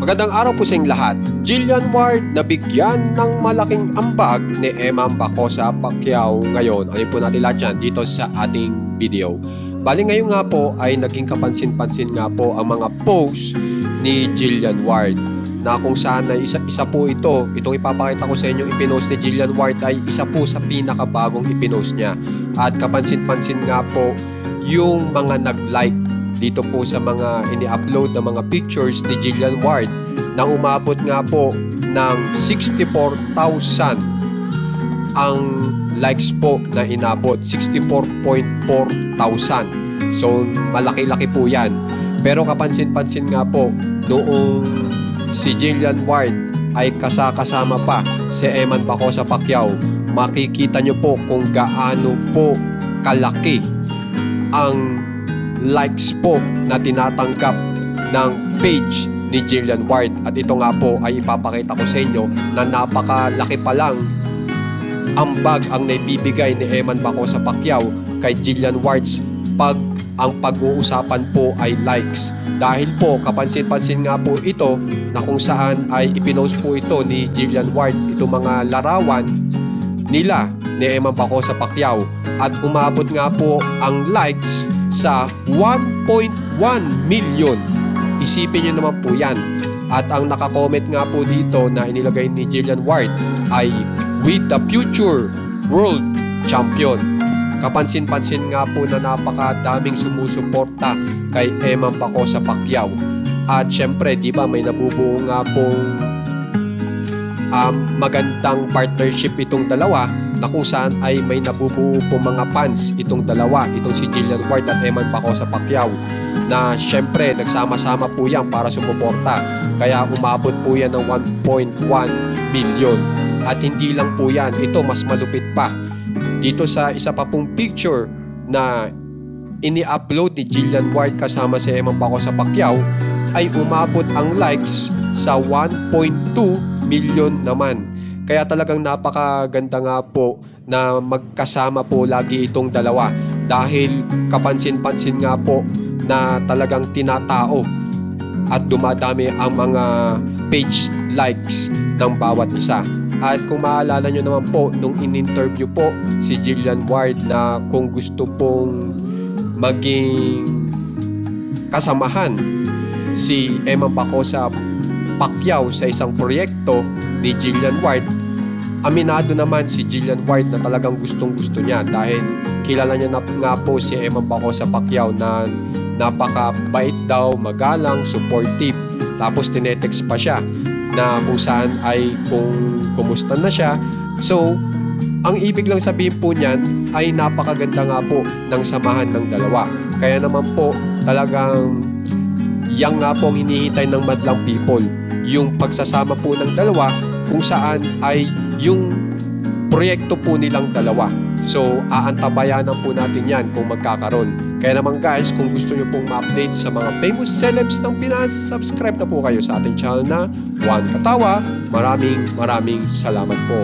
Magandang araw po sa inyong lahat. Jillian Ward nabigyan ng malaking ambag ni Emma Bacosa Pacquiao ngayon. Ano po natin lahat yan dito sa ating video. Bali ngayon nga po ay naging kapansin-pansin nga po ang mga post ni Jillian Ward na kung saan ay isa po ito. Itong ipapakita ko sa inyo ipinost ni Jillian Ward ay isa po sa pinakabagong ipinost niya. At kapansin-pansin nga po yung mga nag-like dito po sa mga ini-upload na mga pictures ni Jillian Ward na umabot nga po ng 64,000 ang likes po na inabot, 64.4 thousand. So malaki-laki po yan. Pero kapansin-pansin nga po noong si Jillian Ward ay kasama pa si Emma Bacosa Pacquiao, makikita nyo po kung gaano po kalaki ang likes po na tinatanggap ng page ni Jillian Ward. At ito nga po ay ipapakita ko sa inyo na napakalaki pa lang ambag ang naibibigay ni Emma Bacosa Pacquiao kay Jillian Ward pag ang pag-uusapan po ay likes. Dahil po kapansin-pansin nga po ito na kung saan ay ipinost po ito ni Jillian Ward itong mga larawan nila ni Emma Bacosa Pacquiao at umabot nga po ang likes sa 1.1 million. Isipin nyo naman po yan. At ang nakakomment nga po dito na inilagay ni Jillian Ward ay with the future world champion. Kapansin-pansin nga po na napakadaming sumusuporta kay Emma Bacosa Pacquiao. At syempre, di ba may nabubuo nga pong magandang partnership itong dalawa na kung saan ay may nabubuo po mga fans itong dalawa, itong si Jillian Ward at Emma Bacosa Pacquiao, na syempre nagsama-sama po yan para sumuporta. Kaya umabot po yan ng 1.1 million. At hindi lang po yan, ito mas malupit pa. Dito sa isa pa pong picture na ini-upload ni Jillian Ward kasama si Emma Bacosa Pacquiao ay umabot ang likes sa 1.2 million naman. Kaya talagang napakaganda nga po na magkasama po lagi itong dalawa dahil kapansin-pansin nga po na talagang tinatao at dumadami ang mga page likes ng bawat isa. At kung maalala nyo naman po nung in-interview po si Jillian Ward na kung gusto pong maging kasamahan si Emma Bacosa Pacquiao sa isang proyekto ni Jillian Ward, aminado naman si Jillian Ward na talagang gustong-gusto niya dahil kilala niya na nga po si Emma Bacosa Pacquiao na napakabait daw, magalang, supportive. Tapos tinetext pa siya na kung saan ay kung kumusta na siya. So, ang ibig lang sabihin po niyan ay napakaganda nga po ng samahan ng dalawa. Kaya naman po talagang yang nga po ang hinihintay ng madlang people, yung pagsasama po ng dalawa kung saan ay yung proyekto po nilang dalawa. So, aantabayanan po natin yan kung magkakaroon. Kaya naman guys, kung gusto nyo pong ma-update sa mga famous celebs ng Pinas, subscribe na po kayo sa ating channel na Juan Katawa. Maraming salamat po.